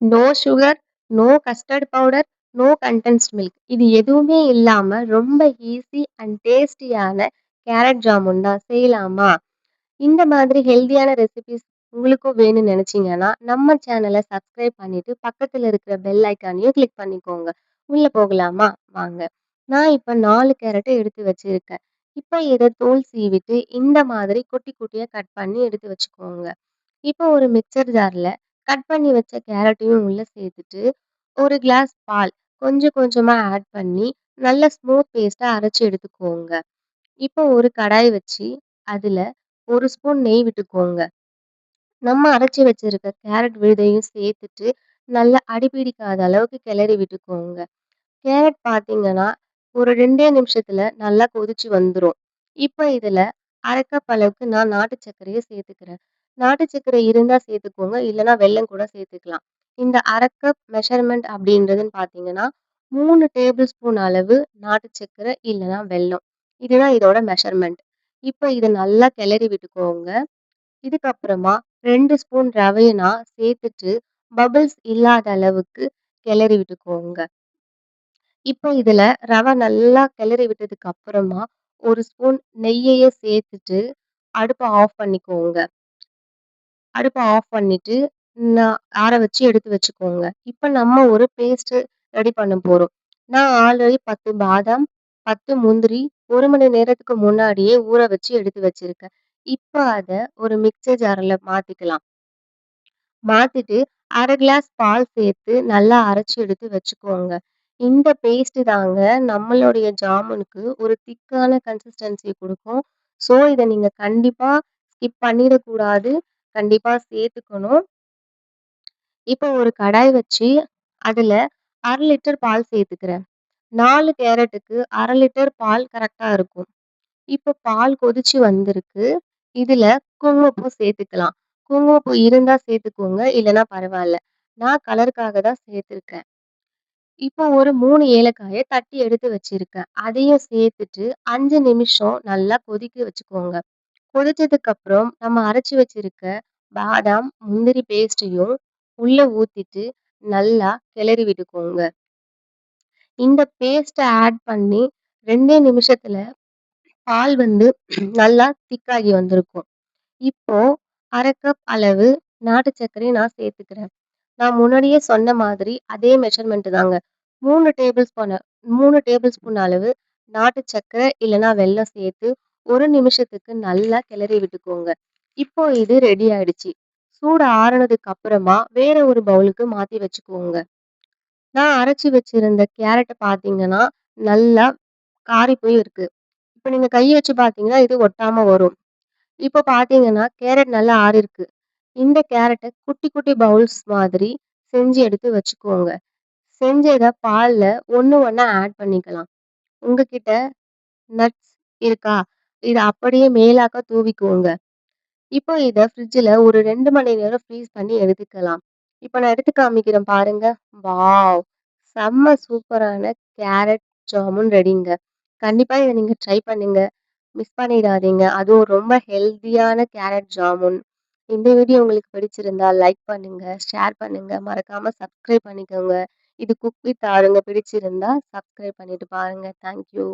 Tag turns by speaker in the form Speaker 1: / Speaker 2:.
Speaker 1: No sugar, no custard powder, no condensed milk. இது எதுவுமே இல்லாம ரொம்ப ஈஸி அண்ட் டேஸ்டியான கேரட் ஜாமுன் தான். செய்யலாமா? இந்த மாதிரி ஹெல்தியான ரெசிபீஸ் உங்களுக்கும் வேணும்னு நினைச்சீங்கன்னா, நம்ம சேனல சப்ஸ்கிரைப் பண்ணிட்டு, பக்கத்துல இருக்கிற பெல் ஐகானையும் கிளிக் பண்ணிக்கோங்க. உள்ள போகலாமா? வாங்க. நான் இப்ப 4 கேரட்ட எடுத்து வச்சிருக்கேன். இப்ப இத தோல் சீவிட்டு, இந்த மாதிரி குட்டி குட்டியா கட் பண்ணி எடுத்து வச்சுக்கோங்க. இப்போ ஒரு மிக்ஸர் ஜார்ல கட் பண்ணி வச்ச கேரட்டையும் உள்ள சேர்த்துட்டு, 1 கிளாஸ் பால் கொஞ்சம் கொஞ்சமா ஆட் பண்ணி, நல்ல ஸ்மூத் பேஸ்ட்டா அரைச்சு எடுத்துக்கோங்க. இப்போ ஒரு கடாய் வச்சு, அதுல 1 ஸ்பூன் நெய் விட்டுக்கோங்க. நம்ம அரைச்சு வச்சிருக்க கேரட் விழுதையும் சேர்த்துட்டு, நல்லா அடிபிடிக்காத அளவுக்கு கிளறி விட்டுக்கோங்க. கேரட் பார்த்தீங்கன்னா, ஒரு 2 நிமிஷத்துல நல்லா கொதிச்சு வந்துரும். இப்ப இதுல 1/2 கப் அளவுக்கு நான் நாட்டு சர்க்கரைய சேர்த்துக்கிறேன். நாட்டு சர்க்கரை இருந்தா சேர்த்துக்கோங்க, இல்லன்னா வெல்லம் கூட சேர்த்துக்கலாம். இந்த 1/2 கப் மெஷர்மென்ட் அப்படின்றதுன்னு பார்த்தீங்கன்னா, 3 டேபிள் ஸ்பூன் அளவு நாட்டு சர்க்கரை இல்லன்னா வெல்லம். இதுதான் இதோட மெஷர்மென்ட். இப்ப இத நல்லா கிளறி விட்டுக்கோங்க. இதுக்கப்புறமா 2 ஸ்பூன் ரவைய நான் சேர்த்துட்டு, பபிள்ஸ் இல்லாத அளவுக்கு கிளறி விட்டுக்கோங்க. இப்போ இதுல ரவை நல்லா கிளறி விட்டதுக்கு அப்புறமா, 1 ஸ்பூன் நெய்யையும் சேர்த்துட்டு, அடுப்ப ஆஃப் பண்ணிக்கோங்க. அடுப்ப ஆஃப் பண்ணிட்டு, ஆற வச்சு எடுத்து வச்சுக்கோங்க. இப்ப நம்ம ஒரு பேஸ்ட் ரெடி பண்ண போறோம். நான் ஆல்ரெடி 10 பாதாம், 10 முந்திரி 1 மணி நேரத்துக்கு முன்னாடியே ஊற வச்சு எடுத்து வச்சிருக்கேன். இப்ப அத ஒரு மிக்ஸர் ஜார்ல மாத்திக்கலாம். மாத்திட்டு 1/2 கிளாஸ் பால் சேர்த்து நல்லா அரைச்சு எடுத்து வச்சுக்கோங்க. இந்த பேஸ்ட் தாங்க நம்மளுடைய ஜாமுனுக்கு ஒரு திக்கான கன்சிஸ்டன்சி குடுக்கும். ஸோ, இத நீங்க கண்டிப்பா ஸ்கிப் பண்ணிறக்கூடாது. கண்டிப்பா சேர்த்துக்கணும். இப்போ ஒரு கடாய் வச்சு, அதுல 1/2 லிட்டர் பால் சேர்த்துக்கிறேன். 4 கேரட்டுக்கு 1/2 லிட்டர் பால் கரெக்ட்டா இருக்கும். இப்போ பால் கொதிச்சு வந்திருக்கு. இதுல குங்குமப்பூ சேர்த்துக்கலாம். குங்குமப்பூ இருந்தா சேர்த்துக்கோங்க, இல்லன்னா பரவால்ல. நான் கலருக்காக தான் சேர்த்துருக்கேன். இப்போ ஒரு 3 ஏலக்காய தட்டி எடுத்து வச்சிருக்கேன். அதையும் சேர்த்துட்டு 5 நிமிஷம் நல்லா கொதிக்க வச்சுக்கோங்க. கொதிச்சதுக்கு அப்புறம் நம்ம அரைச்சு வச்சிருக்க பாதாம், முந்திரி பேஸ்ட்டையும் உள்ள ஊத்திட்டு நல்லா கிளறி விட்டுக்கோங்க. இந்த பேஸ்ட்ட ஆட் பண்ணி 2 நிமிஷத்துல பால் வந்து நல்லா திக்காகி வந்திருக்கும். இப்போ 1/2 கப் அளவு நாட்டு சர்க்கரைய நான் சேர்த்துக்கிறேன். நான் முன்னாடியே சொன்ன மாதிரி அதே மெஷர்மென்ட் தாங்க. 3 டேபிள் ஸ்பூன் 3 டேபிள் ஸ்பூன் அளவு நாட்டு சர்க்கரை இல்லன்னா வெல்லம் சேர்த்து 1 நிமிஷத்துக்கு நல்லா கிளறி விட்டுக்கோங்க. இப்போ இது ரெடி ஆயிடுச்சு. சூடு ஆறுனதுக்கு அப்புறமா வேற ஒரு பவுலுக்கு மாத்தி வச்சுக்கோங்க. நான் அரைச்சு வச்சிருந்த கேரட்ட பார்த்தீங்கன்னா, நல்லா காறி போய் இருக்கு. இப்ப நீங்க கைய வச்சு பார்த்தீங்கன்னா, இது ஒட்டாம வரும். இப்ப பார்த்தீங்கன்னா, கேரட் நல்லா ஆறிருக்கு. இந்த கேரட்ட குட்டி, குட்டி பவுல்ஸ் மாதிரி செஞ்சு எடுத்து வச்சுக்கோங்க. செஞ்சத பால்ல ஒண்ணு ஒண்ணா ஆட் பண்ணிக்கலாம். உங்ககிட்ட நட்ஸ் இருக்கா? இத அப்படியே மேலாக்க தூவிக்கோங்க. இப்போ இத ஃப்ரிட்ஜ்ல ஒரு 2 மணி நேரம் ஃப்ரீஸ் பண்ணி எடுத்துக்கலாம். இப்ப நான் எடுத்து காமிக்கிறேன் பாருங்க. வாவ்! செம்ம சூப்பரான கேரட் ஜாமுன் ரெடிங்க. கண்டிப்பா இத நீங்க ட்ரை பண்ணுங்க. மிஸ் பண்ணிடாதீங்க. அதுவும் ரொம்ப ஹெல்தியான கேரட் ஜாமுன். இந்த வீடியோ உங்களுக்கு பிடிச்சிருந்தா லைக் பண்ணுங்க, ஷேர் பண்ணுங்க, மறக்காம சப்ஸ்கிரைப் பண்ணிக்கோங்க. இது குக் வித் ஆருங்க பிடிச்சிருந்தா சப்ஸ்கிரைப் பண்ணிட்டு பாருங்க. Thank you.